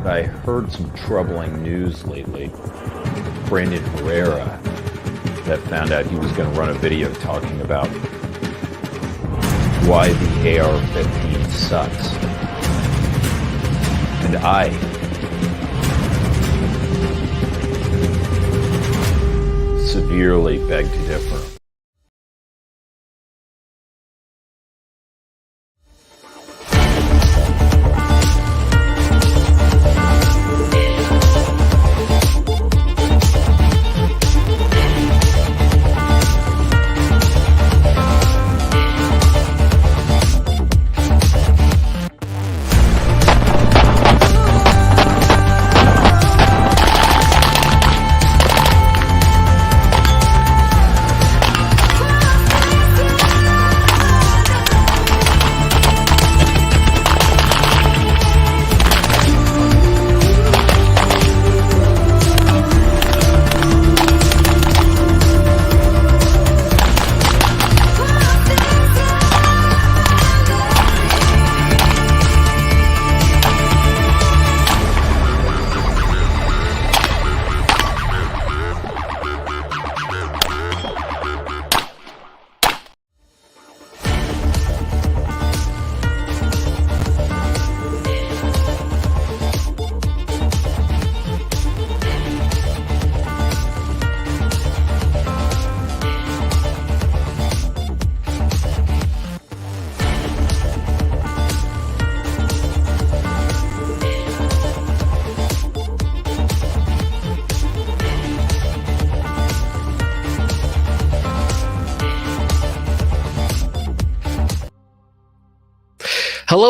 I heard some troubling news lately. Brandon Herrera that found out he was going to run a video talking about why the AR-15 sucks. And I severely beg to differ.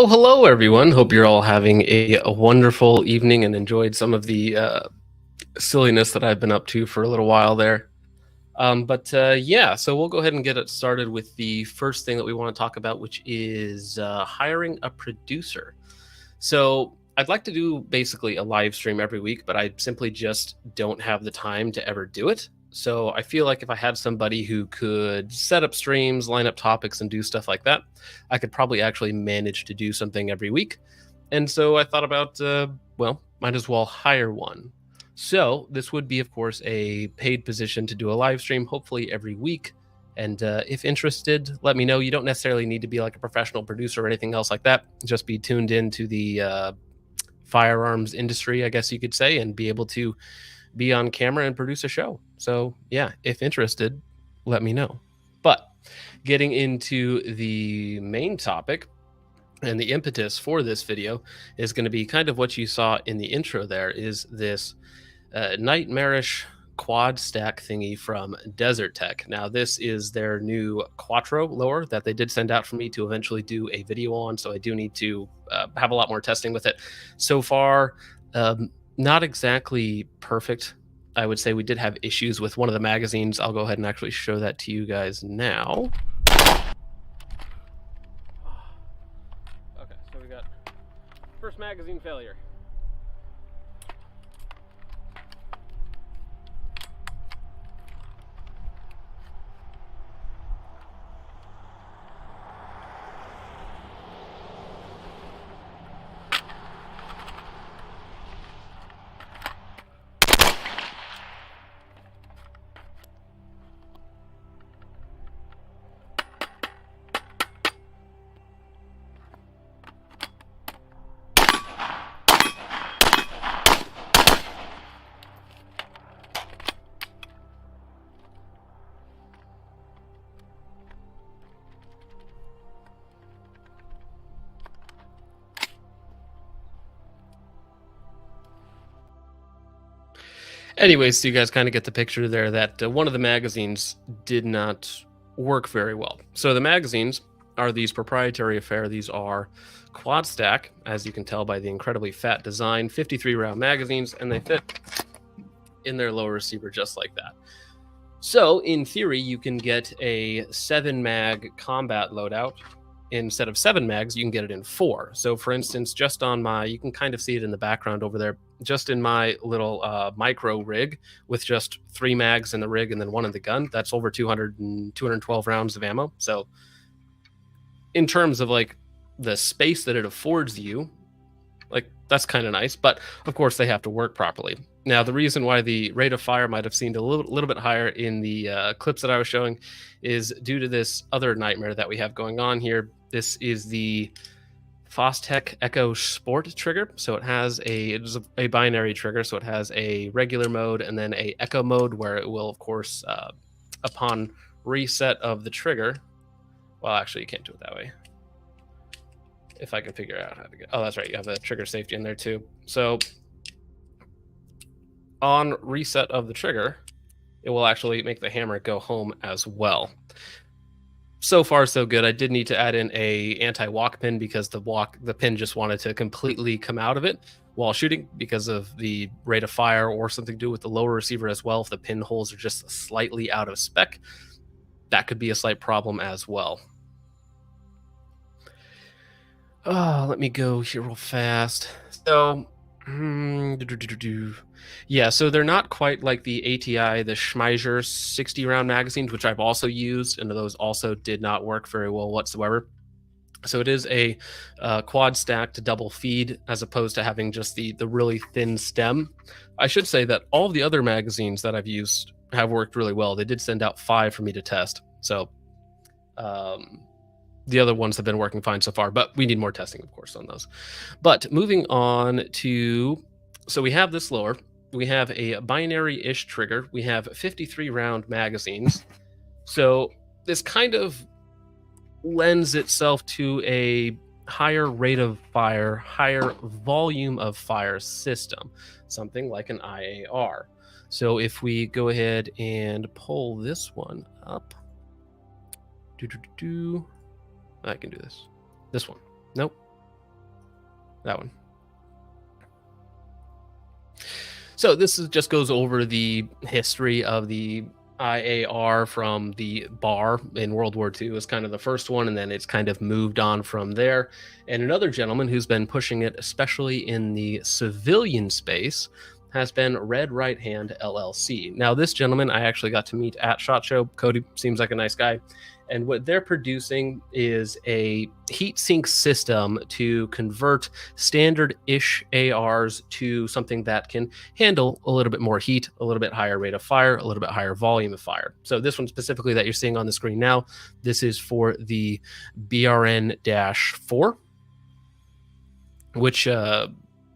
Hello, everyone. Hope you're all having a wonderful evening and enjoyed some of the silliness that I've been up to for a little while there. Yeah, so we'll go ahead and get it started with the first thing that we want to talk about, which is hiring a producer. So I'd like to do basically a live stream every week, but I simply just don't have the time to ever do it. So I feel like if I had somebody who could set up streams, line up topics, and do stuff like that, I could probably actually manage to do something every week. And so I thought about, well, might as well hire one. So this would be, of course, a paid position to do a live stream, hopefully every week. And if interested, let me know. You don't necessarily need to be like a professional producer or anything else like that. Just be tuned into the firearms industry, I guess you could say, and be able to be on camera and produce a show. So yeah, if interested, let me know. But getting into the main topic and the impetus for this video is going to be kind of what you saw in the intro there, is this nightmarish quad stack thingy from Grovtec. Now this is their new Quattro lower that they did send out for me to eventually do a video on, so I do need to have a lot more testing with it. So far, not exactly perfect. I would say we did have issues with one of the magazines. I'll go ahead and actually show that to you guys now. Okay, so we got first magazine failure. Anyways, so you guys kind of get the picture there that one of the magazines did not work very well. So the magazines are these proprietary affair. These are quad stack, as you can tell by the incredibly fat design, 53 round magazines, and they fit in their lower receiver just like that. So in theory, you can get a 7 mag combat loadout. Instead of 7 mags, you can get it in 4. So for instance, just on my, you can kind of see it in the background over there, just in my little micro rig with just 3 mags in the rig and then 1 in the gun, that's over 212 rounds of ammo. So in terms of like the space that it affords you, Like, that's kind of nice, but of course they have to work properly. Now, the reason why the rate of fire might have seemed a little bit higher in the clips that I was showing is due to this other nightmare that we have going on here. This is the Fostech Echo Sport trigger. So it's a binary trigger. So it has a regular mode and then a Echo mode, where it will, of course, upon reset of the trigger. Well, actually, you can't do it that way. If I can figure out how to get... Oh, that's right. You have the trigger safety in there too. So on reset of the trigger, it will actually make the hammer go home as well. So far, so good. I did need to add in a anti-walk pin because the pin just wanted to completely come out of it while shooting because of the rate of fire, or something to do with the lower receiver as well. If the pin holes are just slightly out of spec, that could be a slight problem as well. Let me go here real fast. So, yeah, so they're not quite like the ATI, the Schmeiser 60-round magazines, which I've also used, and those also did not work very well whatsoever. So it is a quad stacked double feed, as opposed to having just the really thin stem. I should say that all of the other magazines that I've used have worked really well. They did send out 5 for me to test. So the other ones have been working fine so far, but we need more testing, of course, on those. But moving on to, so we have this lower, we have a binary-ish trigger, we have 53-round magazines. So this kind of lends itself to a higher rate of fire, higher volume of fire system, something like an IAR. So if we go ahead and pull this one up, I can do this. This one. Nope. That one. So this just goes over the history of the IAR from the bar in World War II. Was kind of the first one, and then it's kind of moved on from there. And another gentleman who's been pushing it, especially in the civilian space, has been Right Hand LLC. Now, this gentleman I actually got to meet at SHOT Show. Cody seems like a nice guy. And what they're producing is a heat sink system to convert standard-ish ARs to something that can handle a little bit more heat, a little bit higher rate of fire, a little bit higher volume of fire. So this one specifically that you're seeing on the screen now, this is for the BRN-4, which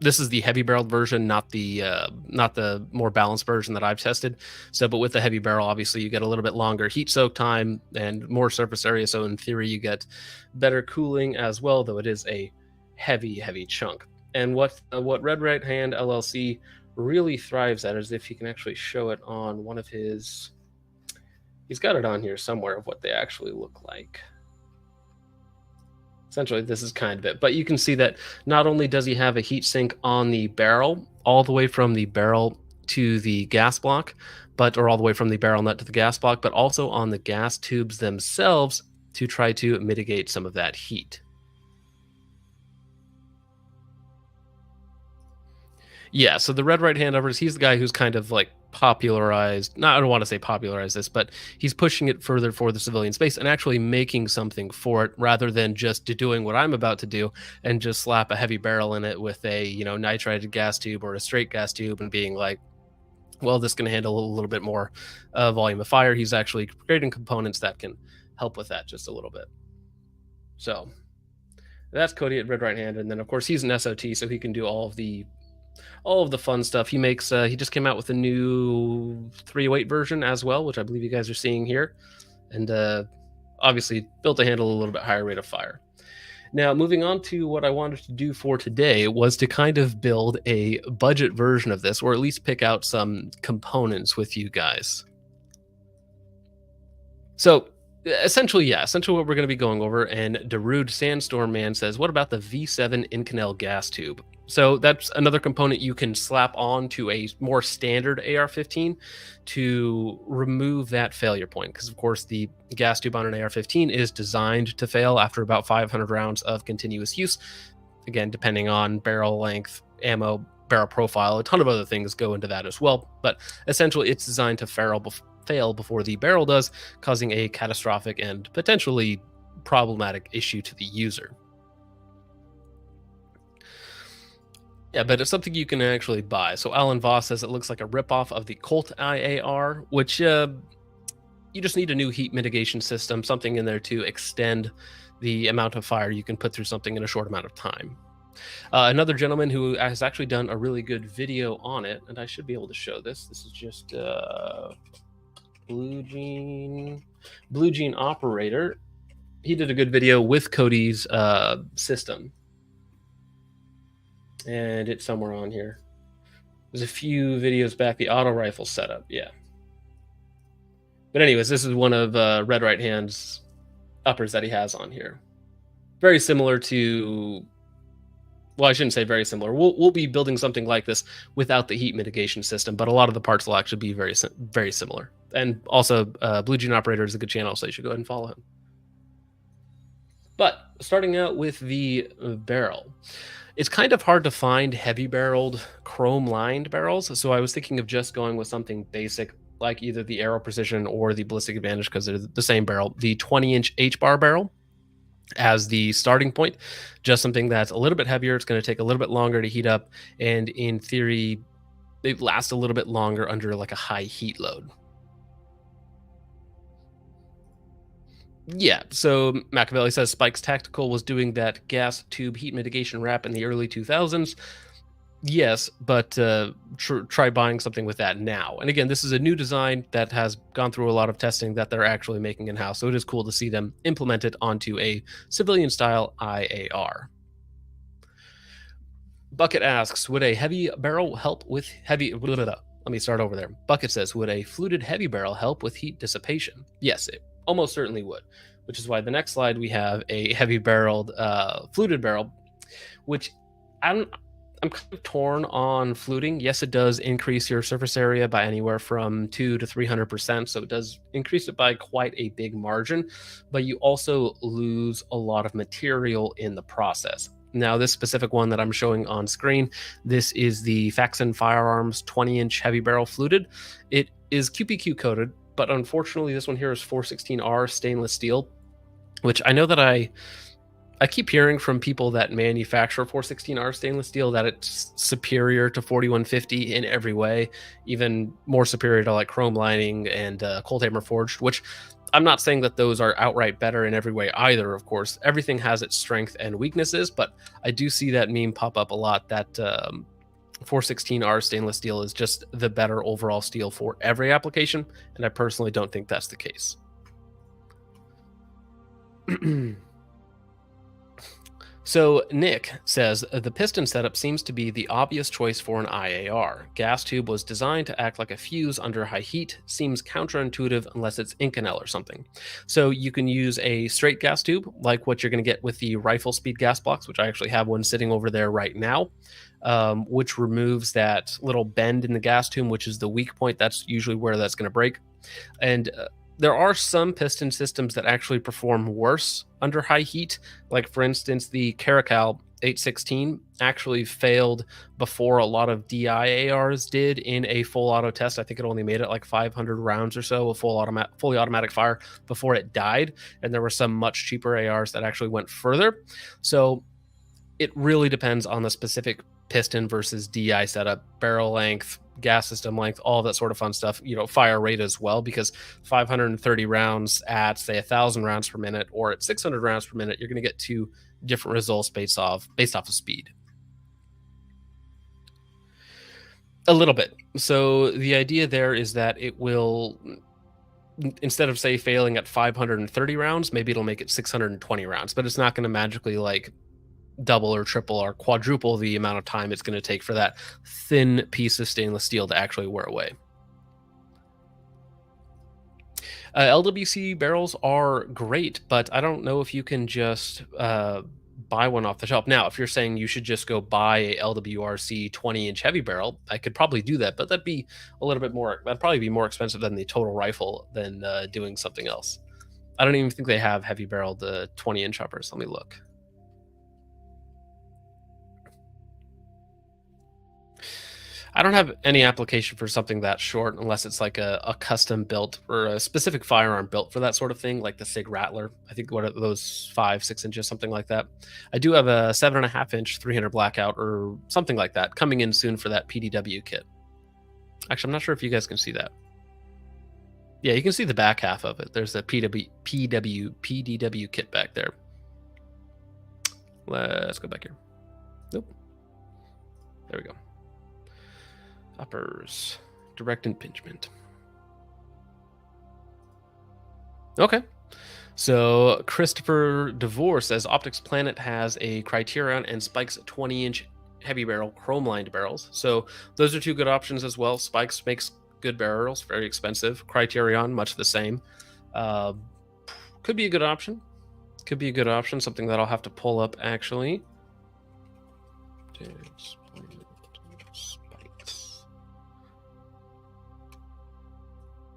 this is the heavy barreled version, not the more balanced version that I've tested. So, but with the heavy barrel, obviously you get a little bit longer heat soak time and more surface area. So in theory, you get better cooling as well, though it is a heavy chunk. And what Right Hand LLC really thrives at is if you can actually show it on one of his, he's got it on here somewhere of what they actually look like. Essentially, this is kind of it. But you can see that not only does he have a heat sink on the barrel, all the way from the barrel to the gas block, or all the way from the barrel nut to the gas block, but also on the gas tubes themselves to try to mitigate some of that heat. Yeah, so the Right Hand Lovers, he's the guy who's kind of like popularized, I don't want to say popularized this, but he's pushing it further for the civilian space and actually making something for it, rather than just doing what I'm about to do and just slap a heavy barrel in it with a, nitrated gas tube or a straight gas tube and being like, well, this can handle a little bit more volume of fire. He's actually creating components that can help with that just a little bit. So that's Cody at Right Hand. And then of course he's an SOT, so he can do all of the fun stuff. He makes he just came out with a new 308 version as well, which I believe you guys are seeing here, and obviously built to handle a little bit higher rate of fire. Now, moving on to what I wanted to do for today was to kind of build a budget version of this, or at least pick out some components with you guys. So essentially what we're going to be going over, and Darude Sandstorm Man says, what about the V7 Inconel gas tube? So that's another component you can slap on to a more standard AR-15 to remove that failure point. Because, of course, the gas tube on an AR-15 is designed to fail after about 500 rounds of continuous use. Again, depending on barrel length, ammo, barrel profile, a ton of other things go into that as well. But essentially, it's designed to fail before the barrel does, causing a catastrophic and potentially problematic issue to the user. Yeah, but it's something you can actually buy. So Alan Voss says it looks like a ripoff of the Colt IAR, which you just need a new heat mitigation system, something in there to extend the amount of fire you can put through something in a short amount of time. Another gentleman who has actually done a really good video on it, and I should be able to show this. This is just Blue Gene Operator. He did a good video with Cody's system. And it's somewhere on here. There's a few videos back, the auto rifle setup, yeah. But anyways, this is one of Red Right Hand's uppers that he has on here. Very similar to, well, I shouldn't say very similar. We'll be building something like this without the heat mitigation system, but a lot of the parts will actually be very similar. And also, Blue Gene Operator is a good channel, so you should go ahead and follow him. But starting out with the barrel. It's kind of hard to find heavy-barreled, chrome-lined barrels, so I was thinking of just going with something basic, like either the Aero Precision or the Ballistic Advantage, because they're the same barrel. The 20-inch H-bar barrel as the starting point, just something that's a little bit heavier. It's going to take a little bit longer to heat up, and in theory, it lasts a little bit longer under like a high heat load. Yeah, so Machiavelli says Spike's Tactical was doing that gas tube heat mitigation wrap in the early 2000s. Yes, but try buying something with that now. And again, this is a new design that has gone through a lot of testing that they're actually making in-house. So it is cool to see them implement it onto a civilian-style IAR. Bucket asks, would a heavy barrel help with heavy... Let me start over there. Bucket says, would a fluted heavy barrel help with heat dissipation? Yes, it almost certainly would, which is why the next slide we have a heavy-barreled fluted barrel, which I'm kind of torn on fluting. Yes, it does increase your surface area by anywhere from 200 to 300%, so it does increase it by quite a big margin, but you also lose a lot of material in the process. Now, this specific one that I'm showing on screen, this is the Faxon Firearms 20-inch heavy barrel fluted. It is QPQ coated, but unfortunately, this one here is 416R stainless steel, which I know that I keep hearing from people that manufacture 416R stainless steel that it's superior to 4150 in every way, even more superior to like chrome lining and cold hammer forged, which I'm not saying that those are outright better in every way either, of course. Everything has its strength and weaknesses, but I do see that meme pop up a lot that 416R stainless steel is just the better overall steel for every application, and I personally don't think that's the case. So Nick says, the piston setup seems to be the obvious choice for an IAR. Gas tube was designed to act like a fuse under high heat. Seems counterintuitive unless it's Inconel or something. So you can use a straight gas tube, like what you're going to get with the rifle speed gas blocks, which I actually have one sitting over there right now, which removes that little bend in the gas tube, which is the weak point. That's usually where that's going to break. And there are some piston systems that actually perform worse under high heat. Like, for instance, the Caracal 816 actually failed before a lot of DIARs did in a full auto test. I think it only made it like 500 rounds or so of fully automatic fire before it died. And there were some much cheaper ARs that actually went further. So it really depends on the specific piston versus DI setup, barrel length, gas system length, all that sort of fun stuff, fire rate as well, because 530 rounds at, say, 1,000 rounds per minute or at 600 rounds per minute, you're going to get two different results based off of speed. A little bit. So the idea there is that it will, instead of, say, failing at 530 rounds, maybe it'll make it 620 rounds, but it's not going to magically like double or triple or quadruple the amount of time it's going to take for that thin piece of stainless steel to actually wear away. LWC barrels are great, but I don't know if you can just buy one off the shelf. Now, if you're saying you should just go buy a LWRC 20-inch heavy barrel, I could probably do that, but that'd be a little bit more, that'd probably be more expensive than the total rifle than doing something else. I don't even think they have heavy barreled 20-inch uppers. Let me look. I don't have any application for something that short unless it's like a custom built or a specific firearm built for that sort of thing, like the Sig Rattler. I think what are those 5-6 inches, something like that. I do have a 7.5-inch 300 blackout or something like that coming in soon for that PDW kit. Actually, I'm not sure if you guys can see that. Yeah, you can see the back half of it. There's a PDW kit back there. Let's go back here. Nope. There we go. Uppers. Direct impingement. Okay. So Christopher DeVore says Optics Planet has a Criterion and Spikes 20-inch heavy barrel chrome lined barrels. So those are two good options as well. Spikes makes good barrels, very expensive. Criterion, much the same. Could be a good option. Could be a good option. Something that I'll have to pull up actually. Spikes.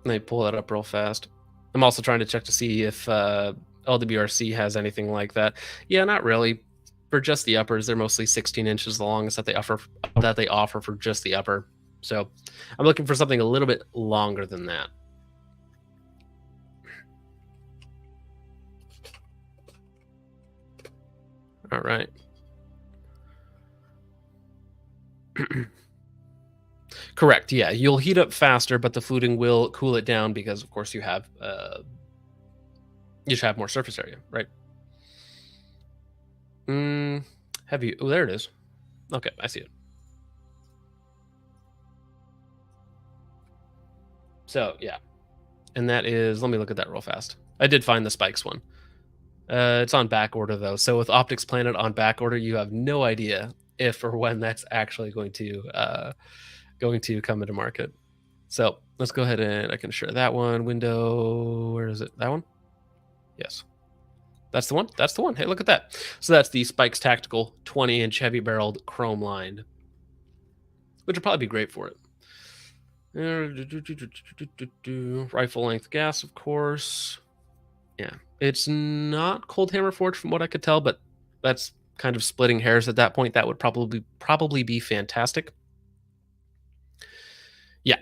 Let me pull that up real fast. I'm also trying to check to see if LWRC has anything like that. Yeah, not really. For just the uppers, they're mostly 16 inches the longest that they offer for just the upper. So I'm looking for something a little bit longer than that. All right. Correct. Yeah, you'll heat up faster, but the fluting will cool it down because, of course, you should have more surface area, right? Heavy. Oh, there it is. Okay, I see it. So yeah, and that is. Let me look at that real fast. I did find the Spikes one. It's on back order though. So with Optics Planet on back order, you have no idea if or when that's actually going to come into market. So let's go ahead and I can share that one. Window, where is it? That one? Yes. That's the one. That's the one. Hey, look at that. So that's the Spikes Tactical 20-inch heavy barreled chrome lined, which would probably be great for it. Rifle length gas, of course. Yeah, it's not cold hammer forged from what I could tell, but that's kind of splitting hairs at that point. That would probably be fantastic. Yeah,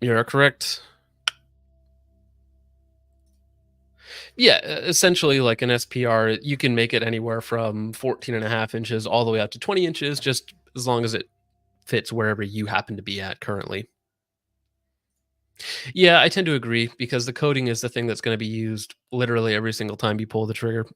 you're correct. Yeah, essentially like an SPR, you can make it anywhere from 14.5 inches all the way out to 20 inches, just as long as it fits wherever you happen to be at currently. Yeah, I tend to agree because the coating is the thing that's going to be used literally every single time you pull the trigger.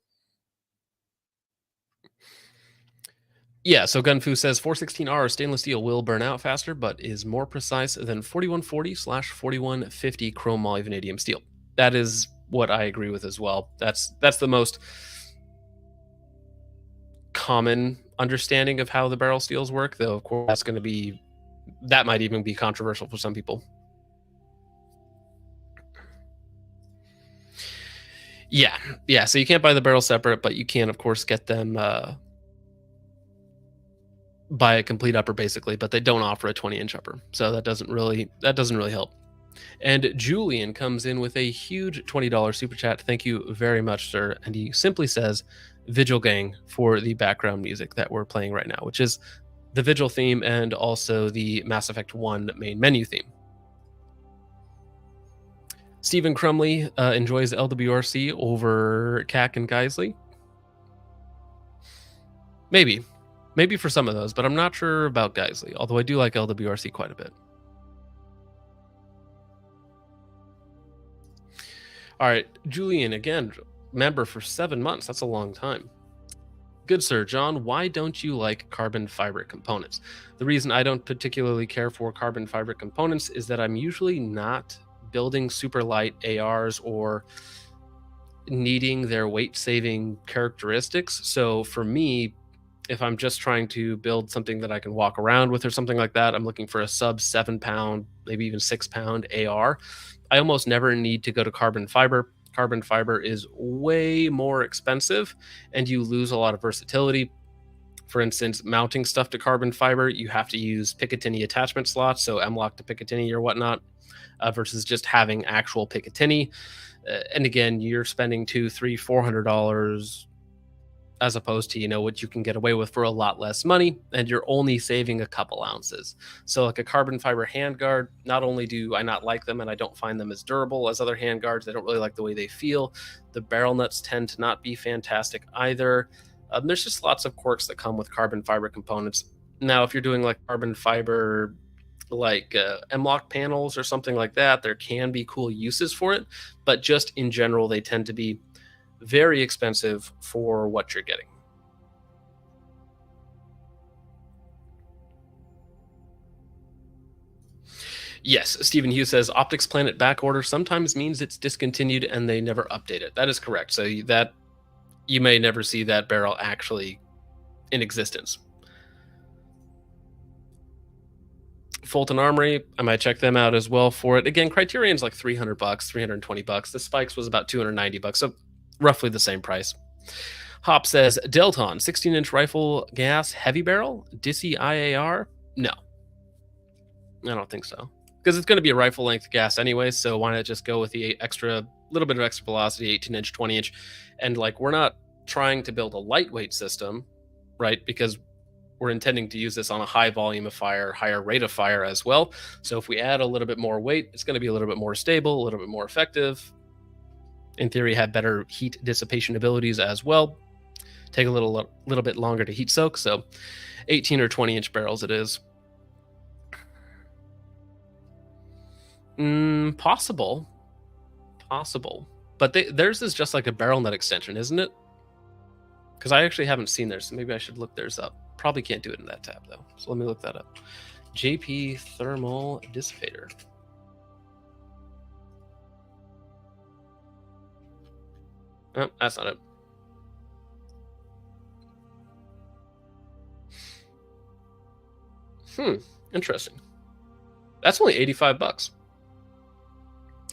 Yeah, so Gunfu says 416R stainless steel will burn out faster, but is more precise than 4140/4150 chrome moly vanadium steel. That is what I agree with as well. That's the most common understanding of how the barrel steels work, though of course that might even be controversial for some people. Yeah, so you can't buy the barrel separate, but you can of course get them buy a complete upper basically, but they don't offer a 20-inch upper. So that doesn't really help. And Julian comes in with a huge $20 super chat. Thank you very much, sir. And he simply says, Vigil Gang for the background music that we're playing right now, which is the Vigil theme and also the Mass Effect 1 main menu theme. Stephen Crumley enjoys LWRC over CAC and Geisley. Maybe for some of those, but I'm not sure about Geisley, although I do like LWRC quite a bit. All right, Julian, again, member for 7 months. That's a long time. Good sir, John, why don't you like carbon fiber components? The reason I don't particularly care for carbon fiber components is that I'm usually not building super light ARs or needing their weight-saving characteristics. So for me, if I'm just trying to build something that I can walk around with or something like that, I'm looking for a sub 7-pound, maybe even 6-pound AR. I almost never need to go to carbon fiber. Carbon fiber is way more expensive and you lose a lot of versatility. For instance, mounting stuff to carbon fiber, you have to use Picatinny attachment slots, so M-lock to Picatinny or whatnot, versus just having actual Picatinny. And again, you're spending $200, $300, $400 as opposed to, you know, what you can get away with for a lot less money, and you're only saving a couple ounces. So like a carbon fiber handguard, not only do I not like them and I don't find them as durable as other handguards, I don't really like the way they feel. The barrel nuts tend to not be fantastic either. There's just lots of quirks that come with carbon fiber components. Now, if you're doing like carbon fiber, like M-LOK panels or something like that, there can be cool uses for it, but just in general, they tend to be very expensive for what you're getting. Yes, Stephen Hughes says Optics Planet back order sometimes means it's discontinued and they never update it. That is correct. So that you may never see that barrel actually in existence. Fulton Armory, I might check them out as well for it. Again, Criterion's like $300, $320. The Spikes was about $290, so roughly the same price. Hop says Delton 16-inch rifle gas heavy barrel Dissy IAR. No, I don't think so, because it's going to be a rifle length gas anyway. So why not just go with the little bit of extra velocity, 18-inch, 20-inch, and like we're not trying to build a lightweight system, right? Because we're intending to use this on a high volume of fire, higher rate of fire as well. So if we add a little bit more weight, it's going to be a little bit more stable, a little bit more effective. In theory, have better heat dissipation abilities as well. Take a little bit longer to heat soak. So 18 or 20-inch barrels it is. Possible. But theirs is just like a barrel nut extension, isn't it? Because I actually haven't seen theirs, so maybe I should look theirs up. Probably can't do it in that tab, though. So let me look that up. JP Thermal Dissipator. Oh, that's not it. Interesting. That's only $85.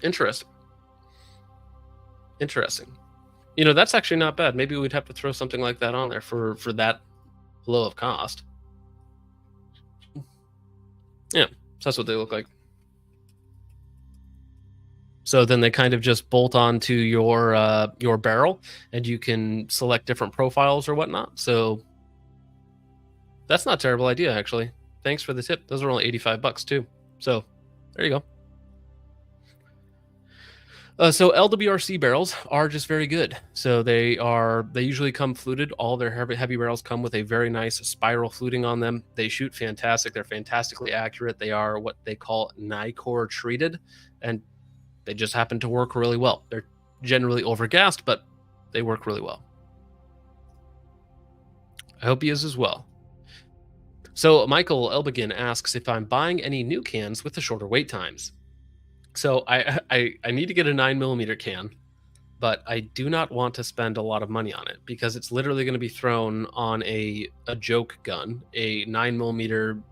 Interesting. You know, that's actually not bad. Maybe we'd have to throw something like that on there for that low of cost. Yeah, so that's what they look like. So then they kind of just bolt onto your barrel, and you can select different profiles or whatnot. So that's not a terrible idea, actually. Thanks for the tip. Those are only $85 too. So there you go. So LWRC barrels are just very good. So they usually come fluted. All their heavy barrels come with a very nice spiral fluting on them. They shoot fantastic. They're fantastically accurate. They are what they call NICOR treated, and they just happen to work really well. They're generally overgassed, but they work really well. I hope he is as well. So Michael Elbegin asks if I'm buying any new cans with the shorter wait times. So I need to get a 9mm can, but I do not want to spend a lot of money on it because it's literally going to be thrown on a joke gun, a 9mm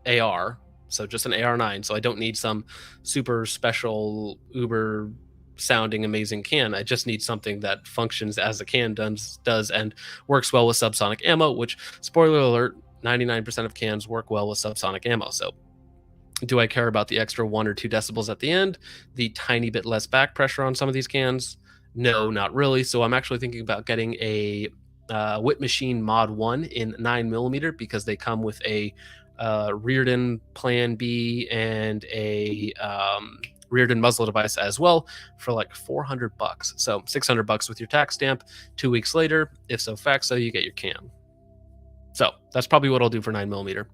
AR, so just an AR9. So I don't need some super special uber sounding amazing can. I just need something that functions as a can does and works well with subsonic ammo, which, spoiler alert, 99% of cans work well with subsonic ammo. So do I care about the extra 1 or 2 decibels at the end? The tiny bit less back pressure on some of these cans? No, not really. So I'm actually thinking about getting a Whip Machine Mod 1 in 9mm because they come with a Reardon Plan B and a Reardon muzzle device as well for like $400. So $600 with your tax stamp. 2 weeks later, if so facto, you get your can. So that's probably what I'll do for 9mm.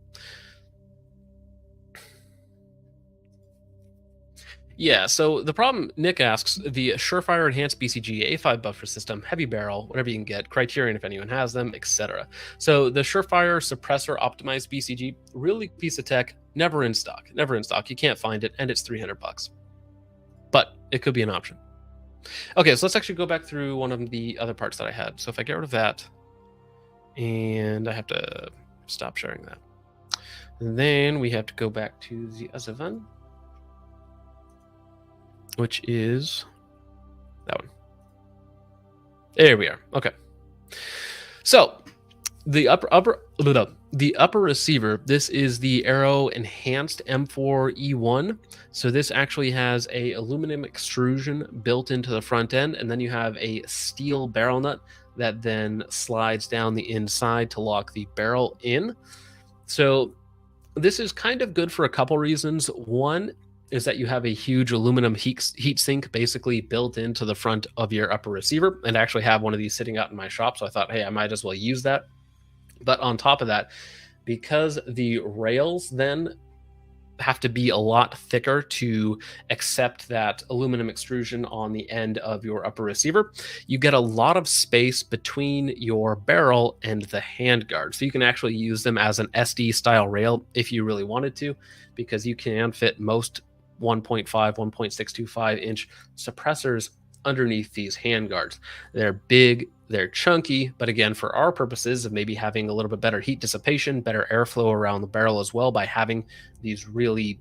Yeah, so the problem, Nick asks, the Surefire Enhanced BCG, A5 buffer system, heavy barrel, whatever you can get, Criterion if anyone has them, etc. So the Surefire Suppressor Optimized BCG, really piece of tech, never in stock. You can't find it, and it's $300. But it could be an option. Okay, so let's actually go back through one of the other parts that I had. So if I get rid of that, and I have to stop sharing that. Then we have to go back to the other one, which is that one. There we are. Okay. So the upper receiver, this is the Aero Enhanced M4E1. So this actually has a aluminum extrusion built into the front end, and then you have a steel barrel nut that then slides down the inside to lock the barrel in. So this is kind of good for a couple reasons. One is that you have a huge aluminum heat sink basically built into the front of your upper receiver, and I actually have one of these sitting out in my shop, so I thought, hey, I might as well use that. But on top of that, because the rails then have to be a lot thicker to accept that aluminum extrusion on the end of your upper receiver, you get a lot of space between your barrel and the handguard. So you can actually use them as an SD style rail if you really wanted to, because you can fit most 1.5, 1.625 inch suppressors underneath these handguards. They're big, they're chunky, but again, for our purposes of maybe having a little bit better heat dissipation, better airflow around the barrel as well, by having these really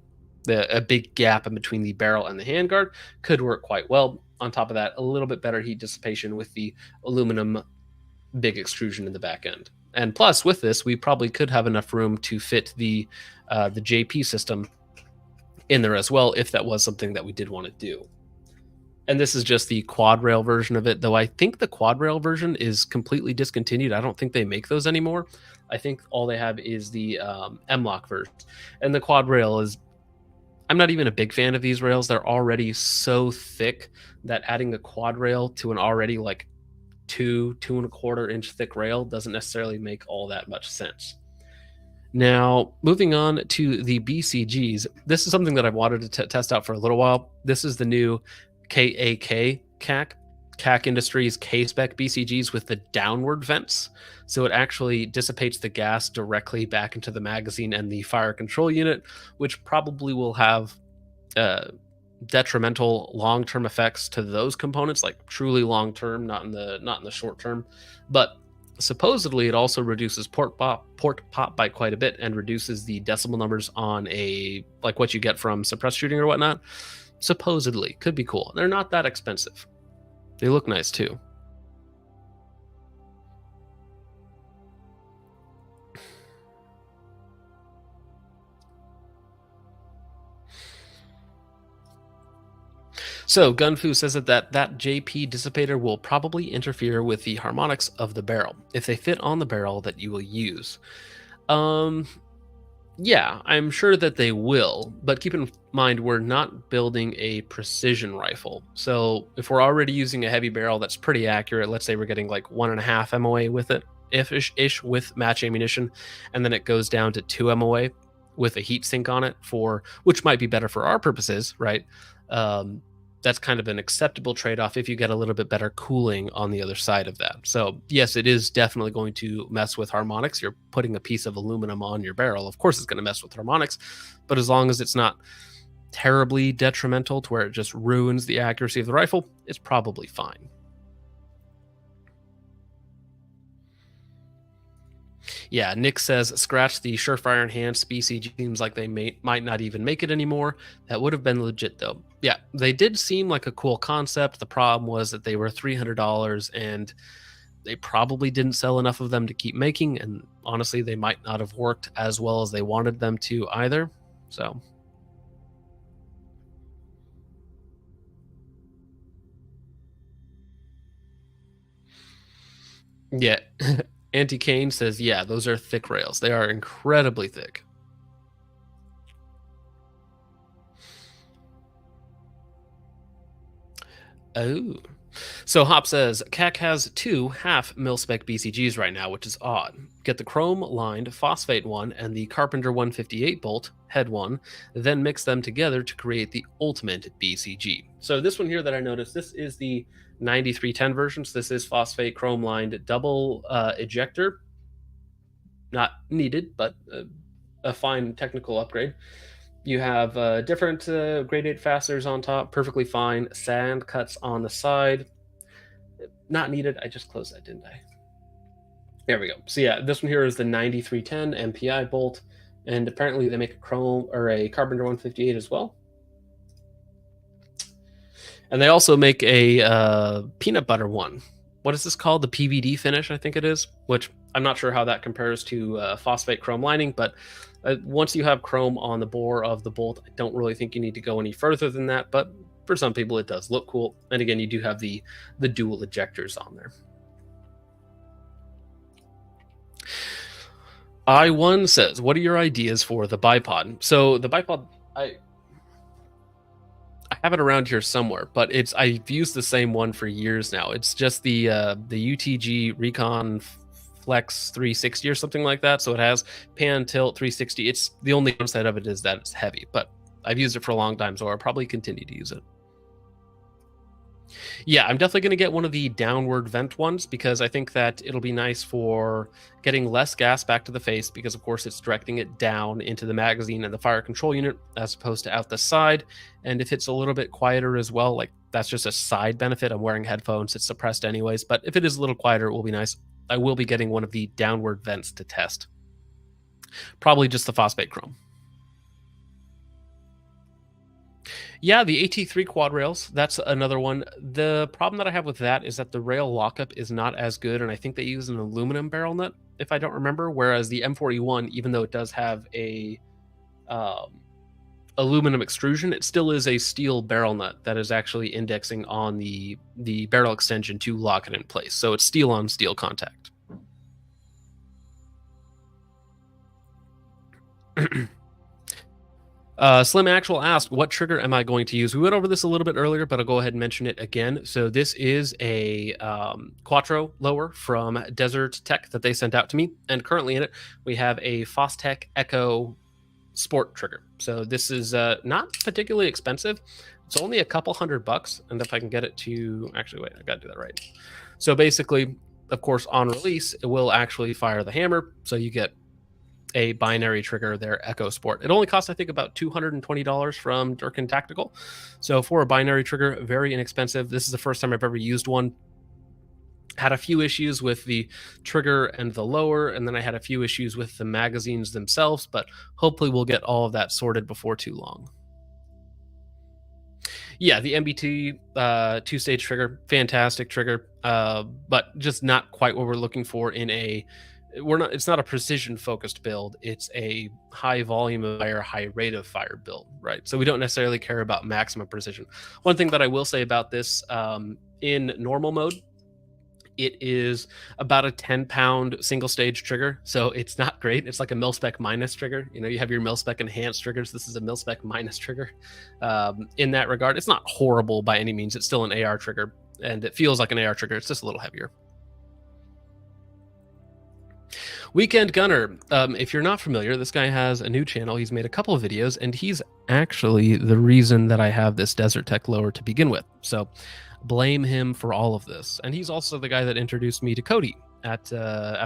a big gap in between the barrel and the handguard could work quite well. On top of that, a little bit better heat dissipation with the aluminum big extrusion in the back end. And plus, with this, we probably could have enough room to fit the JP system in there as well, if that was something that we did want to do. And this is just the quad rail version of it, though I think the quad rail version is completely discontinued. I don't think they make those anymore. I think all they have is the M-Lock version. And the quad rail is, I'm not even a big fan of these rails. They're already so thick that adding a quad rail to an already like 2.25 inch thick rail doesn't necessarily make all that much sense. Now, moving on to the BCGs, this is something that I've wanted to test out for a little while. This is the new CAC Industries K-Spec BCGs with the downward vents. So it actually dissipates the gas directly back into the magazine and the fire control unit, which probably will have detrimental long-term effects to those components, like truly long-term, not in the short term. But supposedly it also reduces port pop by quite a bit and reduces the decibel numbers on a like what you get from suppressed shooting or whatnot. Supposedly could be cool. They're not that expensive. They look nice too. So Gunfu says that JP dissipator will probably interfere with the harmonics of the barrel if they fit on the barrel that you will use. Yeah, I'm sure that they will, but keep in mind we're not building a precision rifle. So if we're already using a heavy barrel that's pretty accurate, let's say we're getting like 1.5 MOA with it, ish with match ammunition, and then it goes down to 2 MOA with a heat sink on it, which might be better for our purposes, right? That's kind of an acceptable trade-off if you get a little bit better cooling on the other side of that. So yes, it is definitely going to mess with harmonics. You're putting a piece of aluminum on your barrel. Of course it's going to mess with harmonics, but as long as it's not terribly detrimental to where it just ruins the accuracy of the rifle, it's probably fine. Yeah, Nick says, scratch the Surefire Enhanced BCG. Seems like they might not even make it anymore. That would have been legit, though. Yeah, they did seem like a cool concept. The problem was that they were $300, and they probably didn't sell enough of them to keep making. And honestly, they might not have worked as well as they wanted them to either. So, yeah. Anti-Kane says, yeah, those are thick rails. They are incredibly thick. Oh. So Hop says, CAC has 2 half mil-spec BCGs right now, which is odd. Get the chrome-lined phosphate one and the Carpenter 158 bolt, head one, then mix them together to create the ultimate BCG. So this one here that I noticed, this is the 9310 version. So this is phosphate chrome-lined double ejector. Not needed, but a fine technical upgrade. You have different grade 8 fasteners on top, perfectly fine. Sand cuts on the side, not needed. I just closed that, didn't I? There we go. So yeah, this one here is the 9310 MPI bolt, and apparently they make a chrome or a Carpenter 158 as well. And they also make a peanut butter one. What is this called? The PVD finish, I think it is, which I'm not sure how that compares to phosphate chrome lining, but once you have chrome on the bore of the bolt, I don't really think you need to go any further than that, but for some people it does look cool. And again, you do have the dual ejectors on there. I1 says, what are your ideas for the Bipod? So the Bipod, I have it around here somewhere, but I've used the same one for years now. It's just the UTG Recon Flex 360 or something like that. So it has pan, tilt, 360. It's the only downside of it is that it's heavy, but I've used it for a long time, so I'll probably continue to use it. Yeah, I'm definitely going to get one of the downward vent ones because I think that it'll be nice for getting less gas back to the face because, of course, it's directing it down into the magazine and the fire control unit as opposed to out the side. And if it's a little bit quieter as well, like that's just a side benefit. I'm wearing headphones. It's suppressed anyways. But if it is a little quieter, it will be nice. I will be getting one of the downward vents to test. Probably just the phosphate chrome. Yeah, the AT3 quad rails, that's another one. The problem that I have with that is that the rail lockup is not as good, and I think they use an aluminum barrel nut, if I don't remember, whereas the M41, even though it does have a aluminum extrusion, it still is a steel barrel nut that is actually indexing on the barrel extension to lock it in place. So it's steel on steel contact. Slim Actual asked, what trigger am I going to use? We went over this a little bit earlier, but I'll go ahead and mention it again. So this is a Quattro lower from Desert Tech that they sent out to me. And currently in it, we have a Fostech Echo Sport trigger. So this is not particularly expensive. It's only a couple $100. And if I can get it to... Actually, wait, I got to do that right. So basically, of course, on release, it will actually fire the hammer. So you get a binary trigger, their Echo Sport. It only costs, I think, about $220 from Durkin Tactical. So for a binary trigger, very inexpensive. This is the first time I've ever used one. Had a few issues with the trigger and the lower, and then I had a few issues with the magazines themselves, but hopefully we'll get all of that sorted before too long. Yeah, the MBT two-stage trigger, fantastic trigger, but just not quite what we're looking for in a... It's not a precision focused build. It's a high volume of fire, high rate of fire build, right? So we don't necessarily care about maximum precision. One thing that I will say about this, in normal mode, it is about a 10-pound single stage trigger. So it's not great. It's like a mil-spec minus trigger. You know, you have your mil-spec enhanced triggers. This is a mil-spec minus trigger. In that regard, it's not horrible by any means. It's still an AR trigger, and it feels like an AR trigger. It's just a little heavier. Weekend Gunner, if you're not familiar, this guy has a new channel. He's made a couple of videos, and he's actually the reason that I have this Desert Tech lower to begin with. So blame him for all of this. And he's also the guy that introduced me to Cody at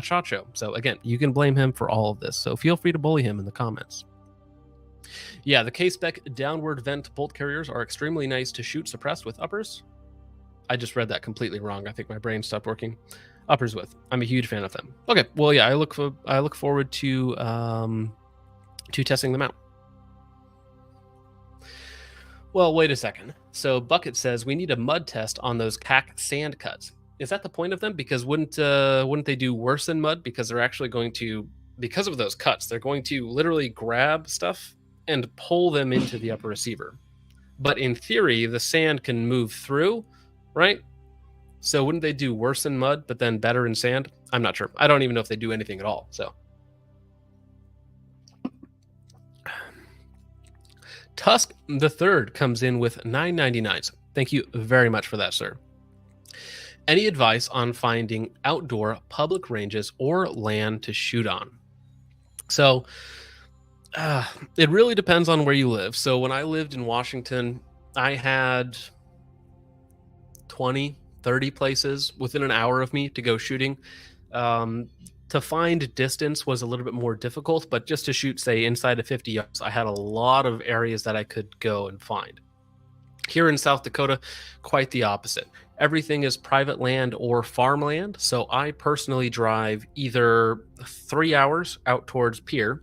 SHOT Show. So again, you can blame him for all of this. So feel free to bully him in the comments. Yeah, the K-Spec downward vent bolt carriers are extremely nice to shoot suppressed with uppers. I just read that completely wrong. I think my brain stopped working. Uppers with. I'm a huge fan of them. Okay, well, yeah, I look forward to testing them out. Well, wait a second. So Bucket says we need a mud test on those CAC sand cuts. Is that the point of them? Because wouldn't they do worse than mud? Because they're actually going to, because of those cuts, they're going to literally grab stuff and pull them into the upper receiver. But in theory, the sand can move through, right? So wouldn't they do worse in mud, but then better in sand? I'm not sure. I don't even know if they do anything at all. So Tusk the Third comes in with $9.99. Thank you very much for that, sir. Any advice on finding outdoor public ranges or land to shoot on? So it really depends on where you live. So when I lived in Washington, I had 20, 30 places within an hour of me to go shooting. To find distance was a little bit more difficult, but just to shoot, say, inside of 50 yards, I had a lot of areas that I could go and find. Here in South Dakota, quite the opposite. Everything is private land or farmland, so I personally drive either 3 hours out towards Pierre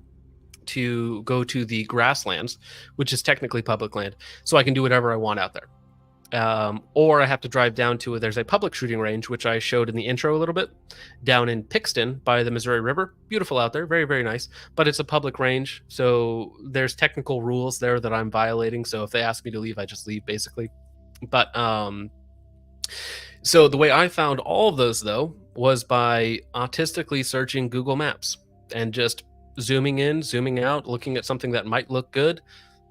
to go to the grasslands, which is technically public land, so I can do whatever I want out there. Or I have to drive down to there's a public shooting range, which I showed in the intro a little bit, down in Pixton by the Missouri River. Beautiful out there, very, very nice, but it's a public range, so there's technical rules there that I'm violating. So if they ask me to leave, I just leave, basically. But so the way I found all of those, though, was by autistically searching Google Maps. and just zooming in, zooming out, looking at something that might look good.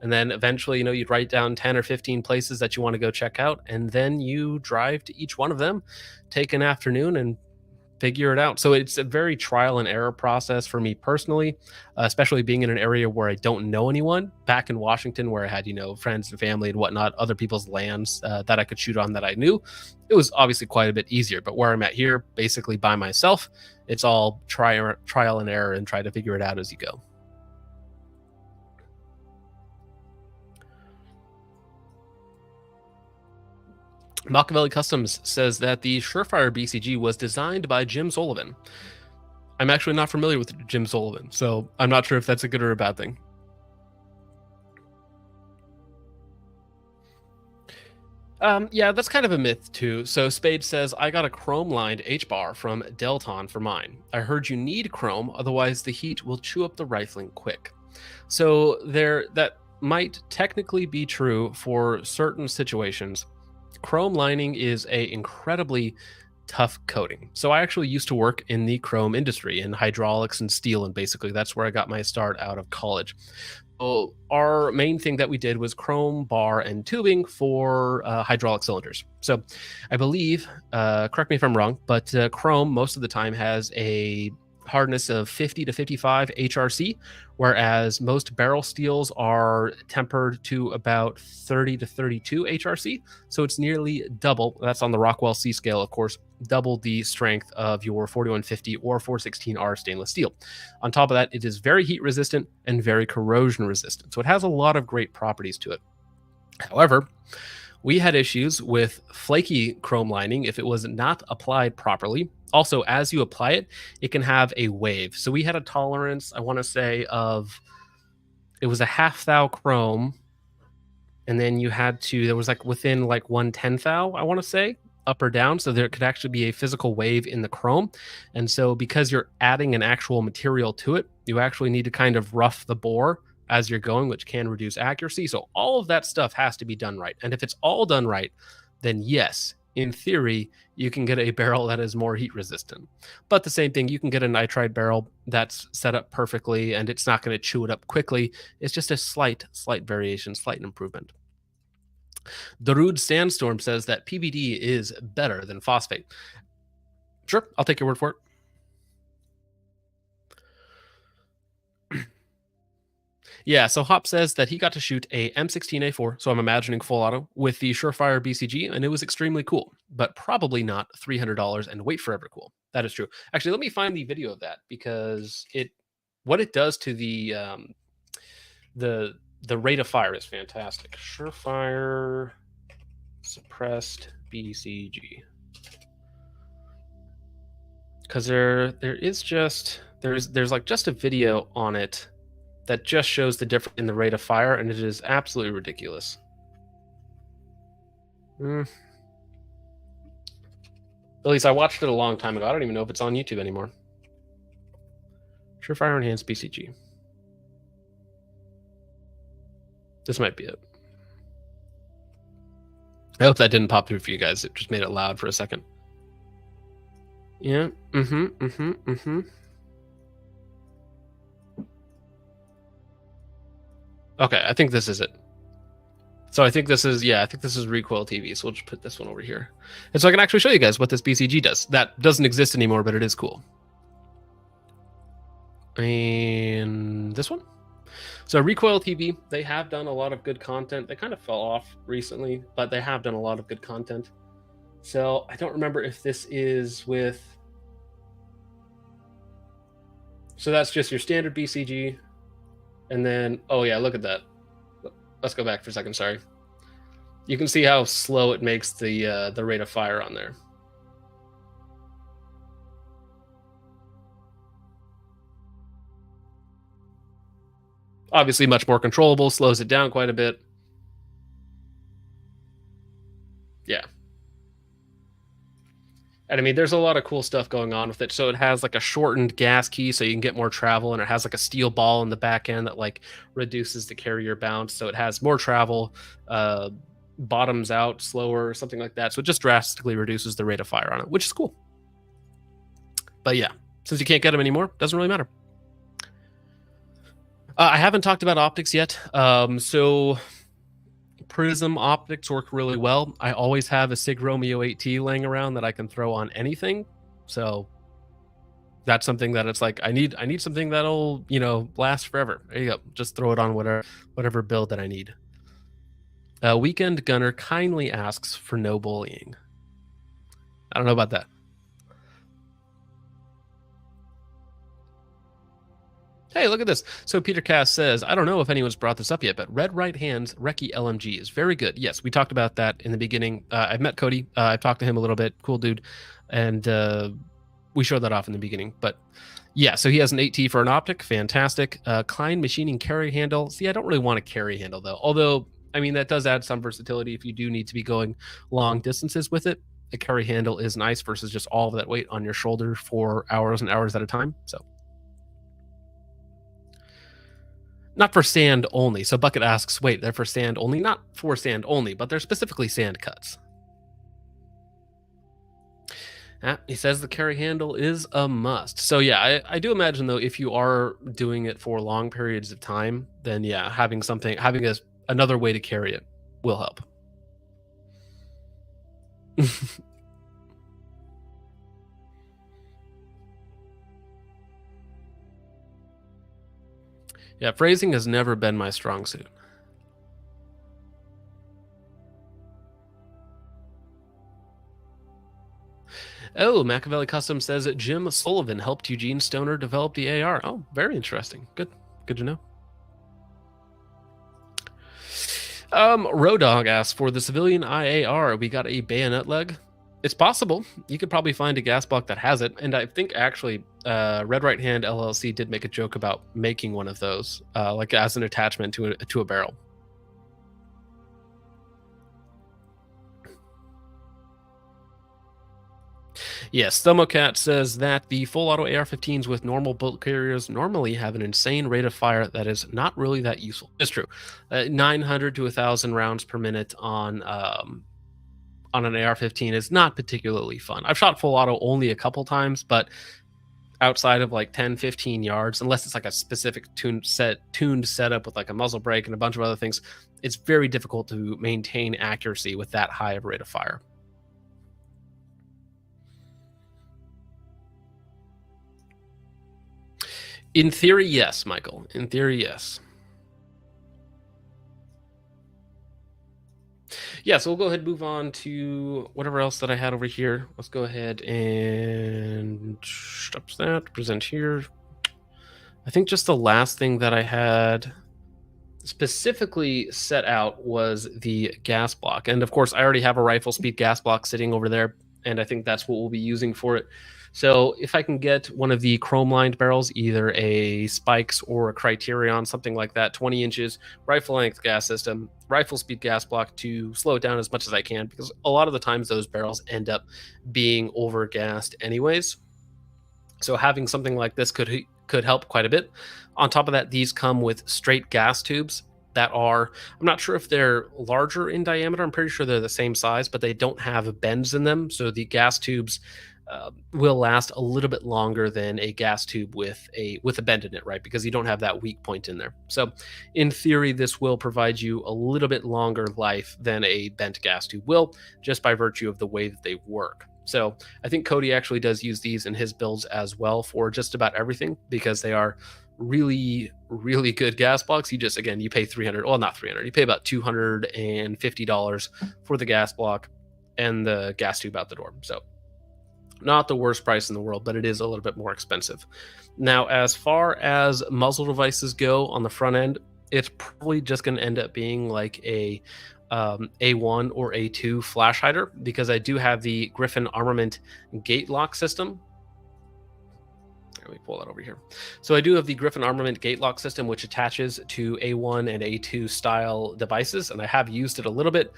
And then eventually, you'd write down 10 or 15 places that you want to go check out. And then you drive to each one of them, take an afternoon and figure it out. So it's a very trial and error process for me personally, especially being in an area where I don't know anyone. Back in Washington, where I had, friends and family and whatnot, other people's lands that I could shoot on that I knew, it was obviously quite a bit easier. But where I'm at here, basically by myself, it's all trial and error and try to figure it out as you go. Machiavelli Customs says that the Surefire BCG was designed by Jim Sullivan. I'm actually not familiar with Jim Sullivan, so I'm not sure if that's a good or a bad thing. Yeah, that's kind of a myth too. So Spade says, I got a chrome-lined H-bar from Delton for mine. I heard you need chrome, otherwise the heat will chew up the rifling quick. So that might technically be true for certain situations. Chrome lining is a incredibly tough coating. So I actually used to work in the chrome industry, in hydraulics and steel, and basically that's where I got my start out of college. So our main thing that we did was chrome bar and tubing for hydraulic cylinders. So I believe, correct me if I'm wrong, but chrome most of the time has a hardness of 50 to 55 HRC, whereas most barrel steels are tempered to about 30 to 32 HRC. So it's nearly double. That's on the Rockwell C scale, of course, double the strength of your 4150 or 416R stainless steel. On top of that, it is very heat resistant and very corrosion resistant. So it has a lot of great properties to it. However, we had issues with flaky chrome lining if it was not applied properly. Also, as you apply it, it can have a wave. So we had a tolerance, I want to say, of, it was a half thou chrome. And then there was within 1/10 thou, I want to say, up or down. So there could actually be a physical wave in the chrome. And so because you're adding an actual material to it, you actually need to kind of rough the bore as you're going, which can reduce accuracy. So all of that stuff has to be done right. And if it's all done right, then yes, in theory, you can get a barrel that is more heat resistant. But the same thing, you can get a nitride barrel that's set up perfectly and it's not going to chew it up quickly. It's just a slight variation, slight improvement. Darude Sandstorm says that PBD is better than phosphate. Sure, I'll take your word for it. Yeah, so Hop says that he got to shoot a M16A4, so I'm imagining full auto, with the Surefire BCG, and it was extremely cool, but probably not $300 and wait forever cool. That is true. Actually, let me find the video of that, because what it does to the rate of fire is fantastic. Surefire suppressed BCG. Because there's just a video on it that just shows the difference in the rate of fire, and it is absolutely ridiculous. At least I watched it a long time ago. I don't even know if it's on YouTube anymore. Surefire Enhanced BCG. This might be it. I hope that didn't pop through for you guys. It just made it loud for a second. Yeah. Okay, I think this is it. So I think this is Recoil TV. So we'll just put this one over here. And so I can actually show you guys what this BCG does. That doesn't exist anymore, but it is cool. And this one. So Recoil TV, they have done a lot of good content. They kind of fell off recently, but they have done a lot of good content. So I don't remember if this is with... So that's just your standard BCG. And then, oh yeah, look at that. Let's go back for a second, sorry. You can see how slow it makes the rate of fire on there. Obviously much more controllable, slows it down quite a bit. Yeah. And I mean, there's a lot of cool stuff going on with it. So it has like a shortened gas key so you can get more travel, and it has like a steel ball in the back end that like reduces the carrier bounce. So it has more travel, bottoms out slower, something like that. So it just drastically reduces the rate of fire on it, which is cool. But yeah, since you can't get them anymore, doesn't really matter. I haven't talked about optics yet. So Prism optics work really well. I always have a Sig Romeo 8T laying around that I can throw on anything. So that's something that it's like I need something that'll, last forever. There you go. Just throw it on whatever build that I need. Weekend Gunner kindly asks for no bullying. I don't know about that. Hey, look at this. So Peter Cass says, I don't know if anyone's brought this up yet, but Red Right Hand's Recce LMG is very good. Yes, we talked about that in the beginning. I've met Cody. I've talked to him a little bit. Cool dude. And we showed that off in the beginning. But yeah, so he has an 8T for an optic. Fantastic. Klein machining carry handle. See, I don't really want a carry handle, though. Although, I mean, that does add some versatility if you do need to be going long distances with it. A carry handle is nice versus just all of that weight on your shoulder for hours and hours at a time. So. Not for sand only. So Bucket asks, wait, they're for sand only? Not for sand only, but they're specifically sand cuts. He says the carry handle is a must. So yeah, I do imagine though, if you are doing it for long periods of time, then yeah, having another way to carry it will help. Yeah, phrasing has never been my strong suit. Oh, Machiavelli Custom says that Jim Sullivan helped Eugene Stoner develop the AR. Oh, very interesting. Good to know. Rodog asks, for the civilian IAR, we got a bayonet leg. It's possible. You could probably find a gas block that has it. And I think actually Red Right Hand LLC did make a joke about making one of those, like as an attachment to a barrel. Yes, Thomocat says that the full auto AR-15s with normal bullet carriers normally have an insane rate of fire that is not really that useful. It's true. 900 to 1,000 rounds per minute on an AR-15 is not particularly fun. I've shot full auto only a couple times, but outside of like 10, 15 yards, unless it's like a specific tuned setup with like a muzzle brake and a bunch of other things, it's very difficult to maintain accuracy with that high of a rate of fire. In theory, yes, Michael. In theory, yes. Yeah, so we'll go ahead and move on to whatever else that I had over here. Let's go ahead and stop that, present here. I think just the last thing that I had specifically set out was the gas block. And of course, I already have a rifle speed gas block sitting over there, and I think that's what we'll be using for it. So if I can get one of the chrome-lined barrels, either a Spikes or a Criterion, something like that, 20 inches, rifle-length gas system, rifle speed gas block to slow it down as much as I can, because a lot of the times those barrels end up being over-gassed anyways. So having something like this could help quite a bit. On top of that, these come with straight gas tubes that are, I'm not sure if they're larger in diameter. I'm pretty sure they're the same size, but they don't have bends in them. So the gas tubes will last a little bit longer than a gas tube with a bend in it, right? Because you don't have that weak point in there. So in theory, this will provide you a little bit longer life than a bent gas tube will, just by virtue of the way that they work. So I think Cody actually does use these in his builds as well for just about everything, because they are really, really good gas blocks. You pay $300, well, not $300, you pay about $250 for the gas block and the gas tube out the door. So not the worst price in the world, but it is a little bit more expensive. Now, as far as muzzle devices go on the front end, it's probably just going to end up being like a A1 or A2 flash hider, because I do have the Griffin armament gate lock system. Let me pull that over here. So I do have the Griffin armament gate lock system, which attaches to A1 and A2 style devices, and I have used it a little bit,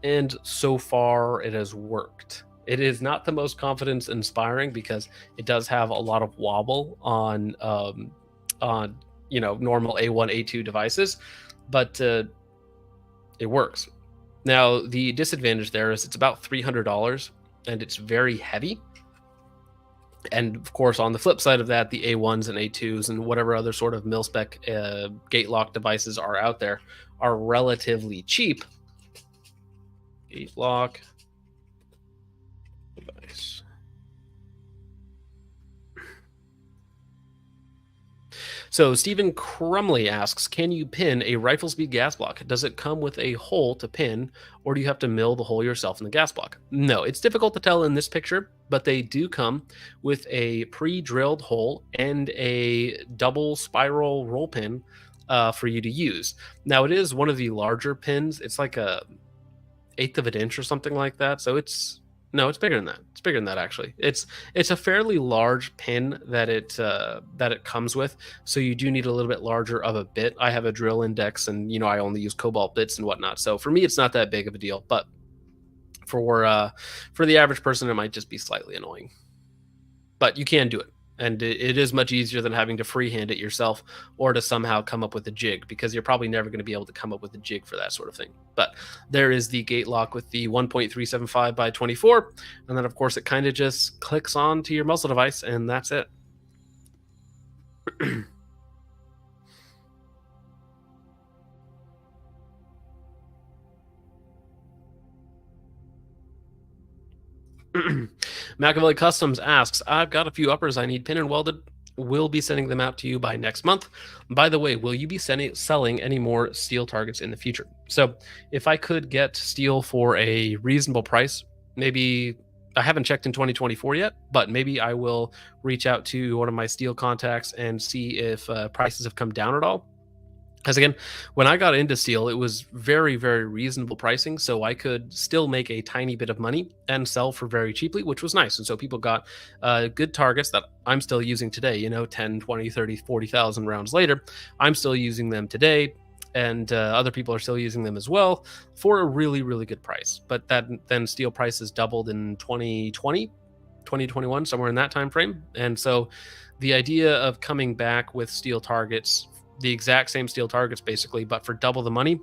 and so far it has worked. It is not the most confidence inspiring because it does have a lot of wobble on normal A1, A2 devices, but it works. Now, the disadvantage there is it's about $300 and it's very heavy. And of course, on the flip side of that, the A1s and A2s and whatever other sort of mil-spec gate lock devices are out there are relatively cheap. Gate lock device. So Stephen Crumley asks, can you pin a rifle speed gas block? Does it come with a hole to pin, or do you have to mill the hole yourself in the gas block? No, it's difficult to tell in this picture, but they do come with a pre-drilled hole and a double spiral roll pin for you to use. Now, it is one of the larger pins. It's like a 1/8 of an inch or something like that. So it's bigger than that. It's bigger than that, actually. It's a fairly large pin that it comes with. So you do need a little bit larger of a bit. I have a drill index, and I only use cobalt bits and whatnot. So for me, it's not that big of a deal. But for the average person, it might just be slightly annoying. But you can do it. And it is much easier than having to freehand it yourself or to somehow come up with a jig, because you're probably never going to be able to come up with a jig for that sort of thing. But there is the gate lock with the 1.375 by 24. And then, of course, it kind of just clicks on to your muzzle device, and that's it. Machiavelli Customs asks, I've got a few uppers I need pin and welded. We'll be sending them out to you by next month. By the way, will you be selling any more steel targets in the future? So if I could get steel for a reasonable price, maybe, I haven't checked in 2024 yet, but maybe I will reach out to one of my steel contacts and see if prices have come down at all. Because again, when I got into steel, it was very, very reasonable pricing. So I could still make a tiny bit of money and sell for very cheaply, which was nice. And so people got good targets that I'm still using today, 10, 20, 30, 40,000 rounds later. I'm still using them today. And other people are still using them as well for a really, really good price. But then steel prices doubled in 2020, 2021, somewhere in that time frame. And so the idea of coming back with steel targets, the exact same steel targets basically, but for double the money,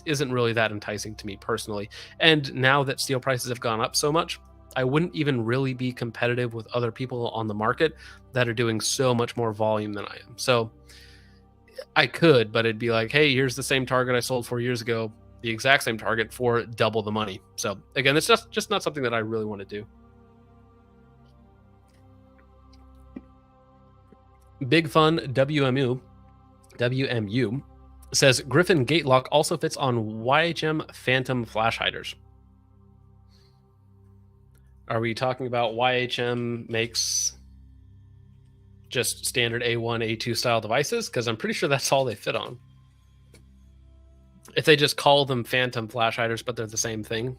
isn't really that enticing to me personally. And now that steel prices have gone up so much, I wouldn't even really be competitive with other people on the market that are doing so much more volume than I am. So I could, but it'd be like, hey, here's the same target I sold 4 years ago, the exact same target for double the money. So again, it's just not something that I really want to do. Big Fun WMU says Griffin gate lock also fits on YHM Phantom flash hiders. Are we talking about YHM makes just standard A1, A2 style devices? Because I'm pretty sure that's all they fit on. If they just call them Phantom flash hiders, but they're the same thing.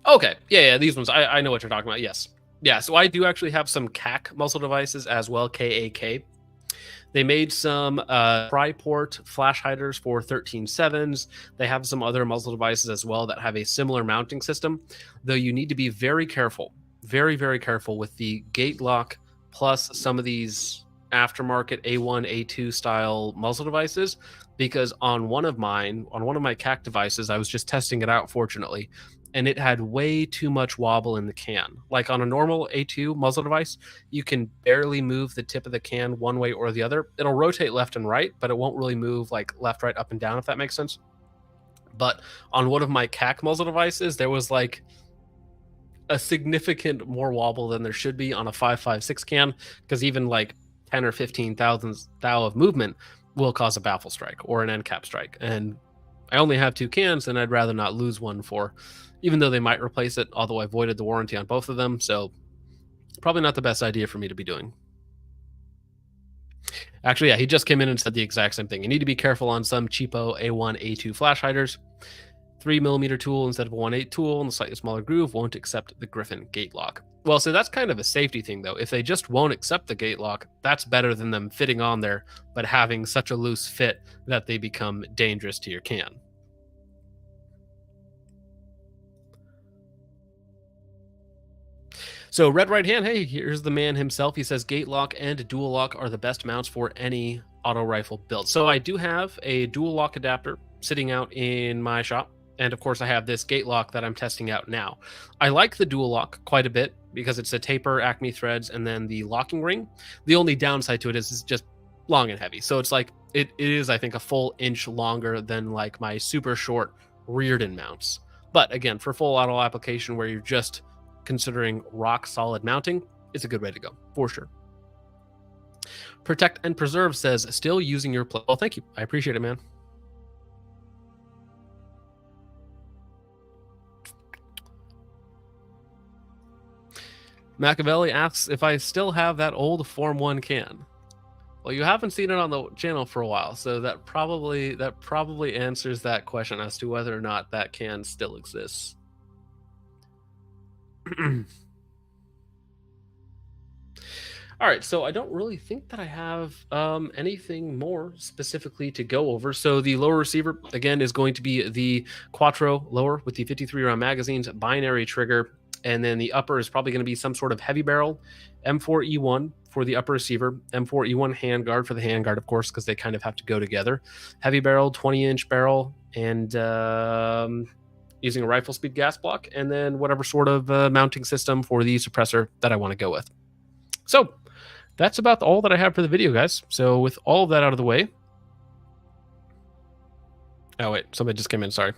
Okay, yeah, these ones, I know what you're talking about, yes. Yeah, so I do actually have some CAC muzzle devices as well, KAK. They made some tri-port flash hiders for 13.7s. They have some other muzzle devices as well that have a similar mounting system, though you need to be very careful, very, very careful with the gate lock plus some of these aftermarket A1, A2 style muzzle devices, because on one of my CAC devices, I was just testing it out, fortunately, and it had way too much wobble in the can. Like on a normal A2 muzzle device, you can barely move the tip of the can one way or the other. It'll rotate left and right, but it won't really move like left, right, up and down, if that makes sense. But on one of my CAC muzzle devices, there was like a significant more wobble than there should be on a 5.56 can, because even like 10 or 15 thousandths thou of movement will cause a baffle strike or an end cap strike. And I only have 2 cans, and I'd rather not lose one for, even though they might replace it, although I voided the warranty on both of them. So probably not the best idea for me to be doing. Actually, yeah, he just came in and said the exact same thing. You need to be careful on some cheapo A1, A2 flash hiders. 3mm tool instead of a 1/8 tool and a slightly smaller groove won't accept the Griffin gate lock. Well, so that's kind of a safety thing, though. If they just won't accept the gate lock, that's better than them fitting on there, but having such a loose fit that they become dangerous to your can. So Red Right Hand, hey, here's the man himself. He says gate lock and dual lock are the best mounts for any auto rifle build. So I do have a dual lock adapter sitting out in my shop. And of course I have this gate lock that I'm testing out now. I like the dual lock quite a bit. because it's a taper, Acme threads, and then the locking ring. The only downside to it is it's just long and heavy. So it's like it is, I think, a full inch longer than like my super short Reardon mounts. But again, for full auto application where you're just considering rock solid mounting, it's a good way to go for sure. Protect and Preserve says, still using your play. Well, thank you. I appreciate it, man. Machiavelli asks if I still have that old Form 1 can. Well, you haven't seen it on the channel for a while, so that probably answers that question as to whether or not that can still exists. All right, so I don't really think that I have anything more specifically to go over. So the lower receiver, again, is going to be the Quattro lower with the 53 round magazines, binary trigger, and then the upper is probably going to be some sort of heavy barrel, M4E1 for the upper receiver, M4E1 handguard for the handguard, of course, because they kind of have to go together. Heavy barrel, 20-inch barrel, and using a rifle speed gas block, and then whatever sort of mounting system for the suppressor that I want to go with. So that's about all that I have for the video, guys. So with all of that out of the way... Oh, wait. Somebody just came in. Sorry.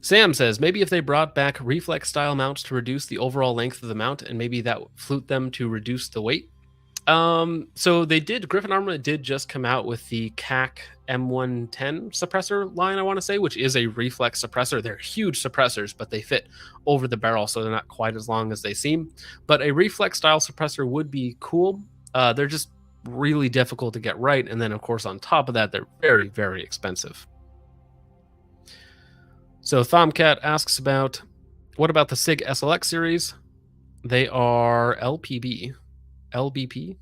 Sam says, maybe if they brought back Reflex style mounts to reduce the overall length of the mount, and maybe that would flute them to reduce the weight. So they did, Griffin Armament did just come out with the CAC M110 suppressor line, I want to say, which is a reflex suppressor. They're huge suppressors, but they fit over the barrel, so they're not quite as long as they seem. But a reflex style suppressor would be cool. They're just really difficult to get right. And then, of course, on top of that, they're very, very expensive. So Thomcat asks about, what about the Sig SLX series? They are LPB. LBP?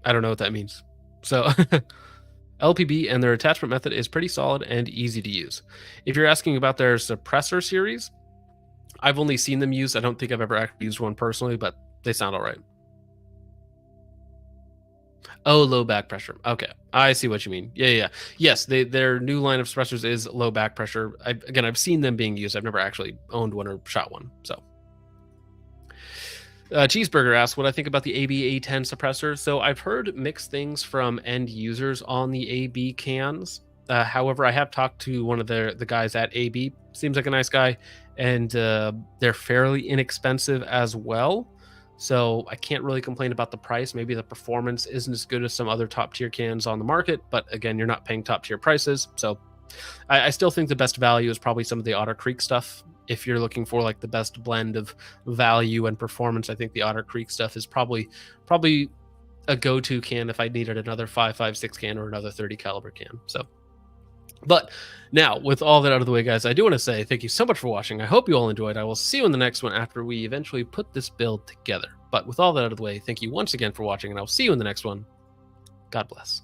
I don't know what that means. So LPB, and their attachment method is pretty solid and easy to use. If you're asking about their suppressor series, I've only seen them used. I don't think I've ever actually used one personally, but they sound all right. Oh, low back pressure. Okay, I see what you mean. Yeah. Yes, their new line of suppressors is low back pressure. I've seen them being used. I've never actually owned one or shot one, so. Cheeseburger asks what I think about the AB A10 suppressor. So I've heard mixed things from end users on the AB cans. However, I have talked to one of the guys at AB. Seems like a nice guy, and they're fairly inexpensive as well. So I can't really complain about the price. Maybe the performance isn't as good as some other top tier cans on the market, but again, you're not paying top tier prices. So I still think the best value is probably some of the Otter Creek stuff. If you're looking for like the best blend of value and performance, I think the Otter Creek stuff is probably a go-to can if I needed another 5.56 can or another 30 caliber can. So, but now with all that out of the way, guys, I do want to say thank you so much for watching. I hope you all enjoyed. I will see you in the next one after we eventually put this build together. But with all that out of the way, thank you once again for watching, and I'll see you in the next one. God bless.